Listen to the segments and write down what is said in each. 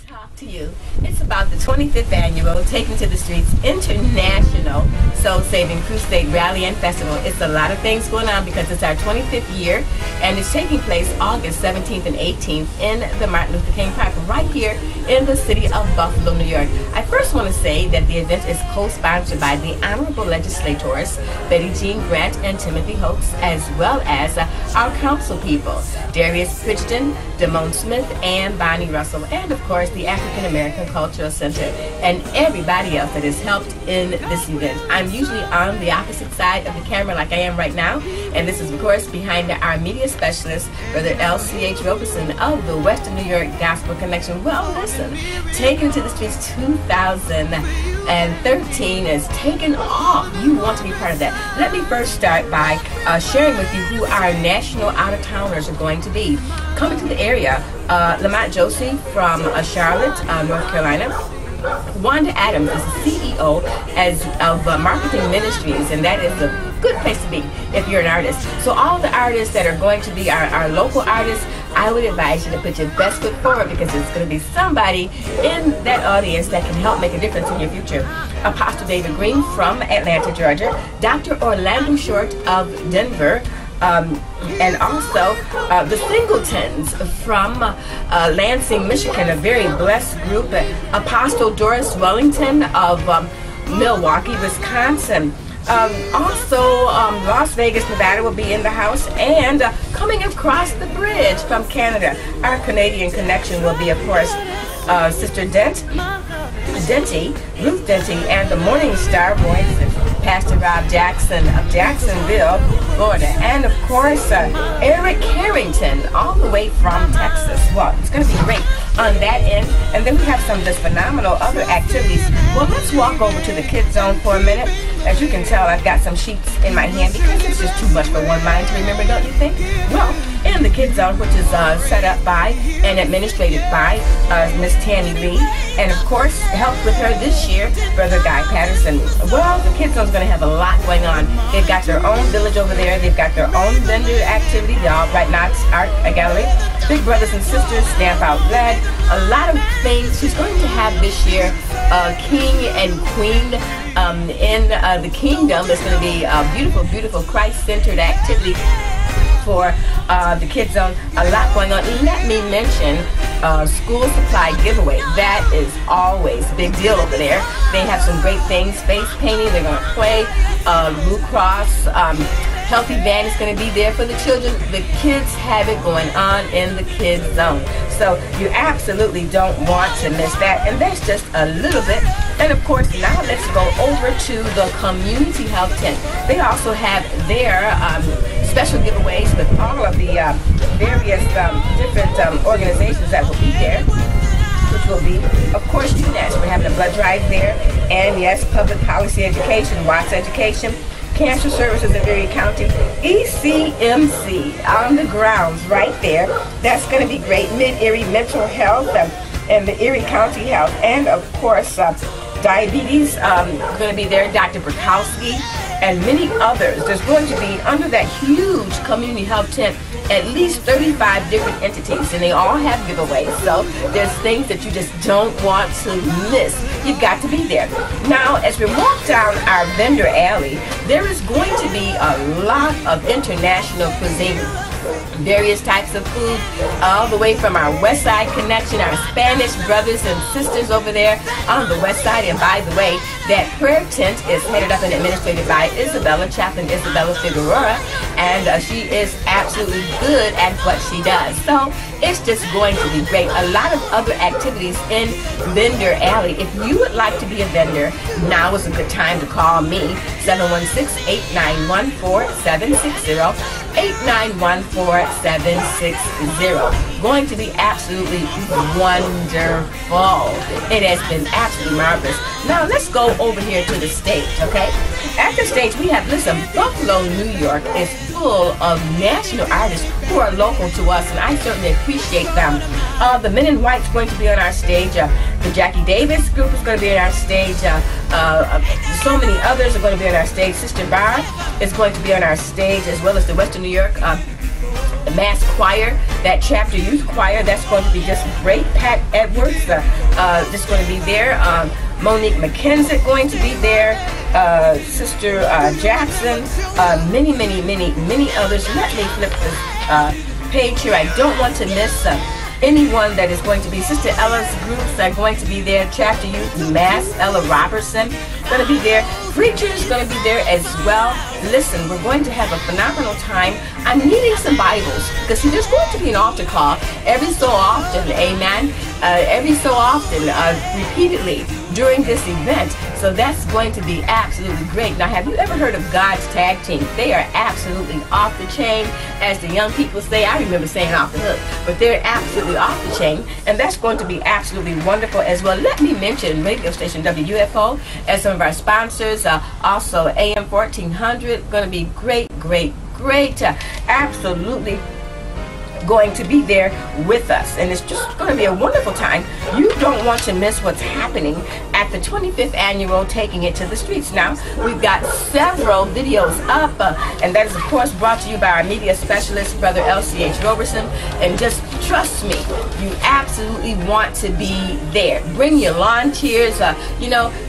talk to you. It's about the 25th annual Taking to the Streets International Soul Saving Crusade Rally and Festival. It's a lot of things going on because it's our 25th year, and it's taking place August 17th and 18th in the Martin Luther King Park right here in the city of Buffalo, New York. I first want to say that the event is co-sponsored by the Honorable Legislators Betty Jean Grant and Timothy Hoax, as well as our council people, Darius Pridgeton, Damone Smith, and Bonnie Russell, and of course the African American Cultural Center, and everybody else that has helped in this event. I'm usually on the opposite side of the camera like I am right now, and this is of course behind our media specialist, Brother L.C.H. Roberson of the Western New York Gospel Connection. Well, listen, Taking to the Streets 2013 is taking off. You want to be part of that. Let me first start by sharing with you who our national out-of-towners are going to be. Coming to the area, Lamont Josie from Charlotte, North Carolina. Wanda Adams is the CEO of Marketing Ministries, and that is a good place to be if you're an artist. So all the artists that are going to be our local artists, I would advise you to put your best foot forward, because it's going to be somebody in that audience that can help make a difference in your future. Apostle David Green from Atlanta, Georgia. Dr. Orlando Short of Denver. And also the Singletons from Lansing, Michigan, a very blessed group. Apostle Doris Wellington of Milwaukee, Wisconsin. Also, Las Vegas, Nevada will be in the house, and coming across the bridge from Canada, our Canadian connection will be, of course, Sister Ruth Denty, and the Morning Star Voice, Pastor Rob Jackson of Jacksonville, Florida, and of course Eric Carrington all the way from Texas. Well, it's going to be great on that end. And then we have some just phenomenal other activities. Well, let's walk over to the Kids Zone for a minute. As you can tell, I've got some sheets in my hand because it's just too much for one mind to remember, don't you think? Well, in the Kids Zone, which is set up by and administrated by Miss Tammy Lee, and of course helped with her this year, Brother Guy Patterson. Well, the Kids Zone's going to have a lot going on. They've got their own village over there. They've got their own vendor activity, the All Right Knots Art Gallery, Big Brothers and Sisters, Stamp Out Glad, a lot of things. She's going to have this year King and Queen in the Kingdom. It's going to be a beautiful, beautiful Christ-centered activity for the Kids Zone. A lot going on. Let me mention school supply giveaway. That is always a big deal over there. They have some great things. Face painting. They're going to play Blue Cross. Healthy Van is going to be there for the children. The kids have it going on in the Kids Zone. So you absolutely don't want to miss that. And that's just a little bit. And of course, now let's go over to the Community Health Tent. They also have their special giveaways with all of the various different organizations that will be there, which will be, of course, UNAS. We're having a blood drive there, and yes, public policy education, Watts Education, Cancer Services in Erie County, ECMC on the grounds right there. That's going to be great. Mid-Erie Mental Health and the Erie County Health, and of course, diabetes going to be there, Dr. Burkowski, and many others. There's going to be, under that huge community health tent, at least 35 different entities, and they all have giveaways. So there's things that you just don't want to miss. You've got to be there. Now, as we walk down our vendor alley, there is going to be a lot of international cuisine. Various types of food, all the way from our West Side connection, our Spanish brothers and sisters over there on the West Side. And by the way, that prayer tent is headed up and administrated by Chaplain Isabella Figueroa, and she is absolutely good at what she does. So it's just going to be great. A lot of other activities in Vendor Alley. If you would like to be a vendor, now is a good time to call me, 716-891-4760. 891-4760. Going to be absolutely wonderful. It has been absolutely marvelous. Now let's go over here to the stage, okay? At the stage we have, listen, Buffalo, New York is full of national artists who are local to us, and I certainly appreciate them. The Men in White's going to be on our stage. The Jackie Davis group is going to be on our stage. So many others are going to be on our stage. Sister Barr is going to be on our stage, as well as the Western New York the mass choir, that chapter youth choir, that's going to be just great. Pat Edwards, just going to be there. Monique McKenzie going to be there. Sister Jackson, many others. Let me flip this page here. I don't want to miss anyone that is going to be. Sister Ella's groups are going to be there. Chapter Youth Mass, Ella Roberson going to be there. Preachers going to be there as well. Listen, we're going to have a phenomenal time. I'm needing some Bibles because see, there's going to be an altar call every so often, amen, every so often, repeatedly during this event. So that's going to be absolutely great. Now, have you ever heard of God's Tag Team? They are absolutely off the chain, as the young people say. I remember saying off the hook, but they're absolutely off the chain, and that's going to be absolutely wonderful as well. Let me mention radio station WUFO as some of our sponsors. Also AM 1400, going to be great, absolutely going to be there with us, and it's just going to be a wonderful time. You don't want to miss what's happening at the 25th annual Taking It to the Streets. Now, we've got several videos up, and that is of course brought to you by our media specialist, Brother LCH Roberson, and just trust me, you absolutely want to be there. Bring your lawn chairs,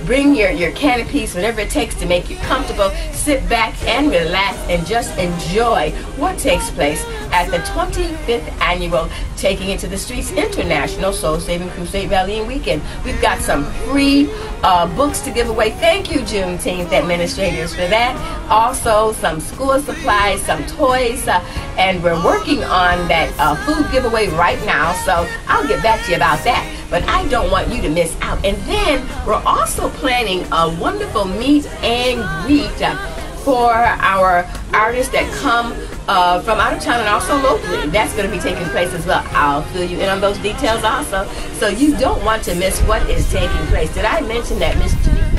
bring your canopies, whatever it takes to make you comfortable. Sit back and relax and just enjoy what takes place at the 25th annual Taking It to the Streets International Soul Saving Crusade Rallying Weekend. We've got some free books to give away. Thank you, Juneteenth administrators, for that. Also, some school supplies, some toys, and we're working on that food giveaway right now, so I'll get back to you about that. But I don't want you to miss out. And then we're also planning a wonderful meet and greet for our artists that come from out of town and also locally. That's going to be taking place as well. I'll fill you in on those details also. So you don't want to miss what is taking place. Did I mention that Miss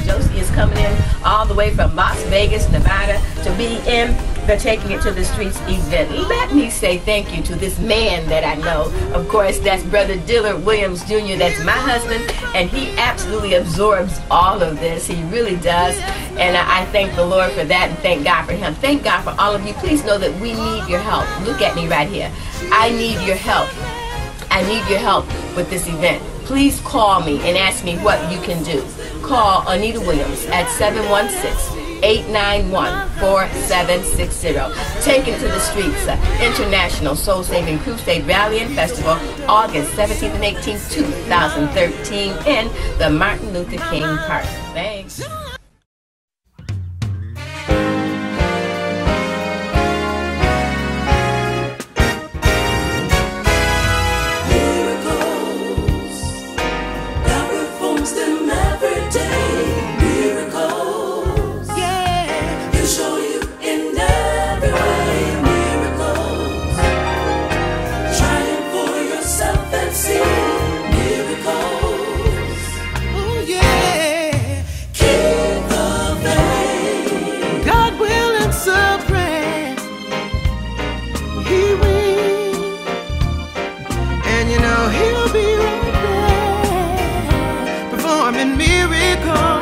Josie is coming in all the way from Las Vegas, Nevada to be in the Taking It to the Streets event? Let me say thank you to this man that I know. Of course, that's Brother Dillard Williams Jr. That's my husband, and he absolutely absorbs all of this. He really does, and I thank the Lord for that, and thank God for him. Thank God for all of you. Please know that we need your help. Look at me right here. I need your help. I need your help with this event. Please call me and ask me what you can do. Call Anita Williams at 716-891-4760. Taken to the Streets, International Soul Saving Crusade Rallying Festival, August 17th and 18th, 2013, in the Martin Luther King Park. Thanks. He'll be right there performing miracles.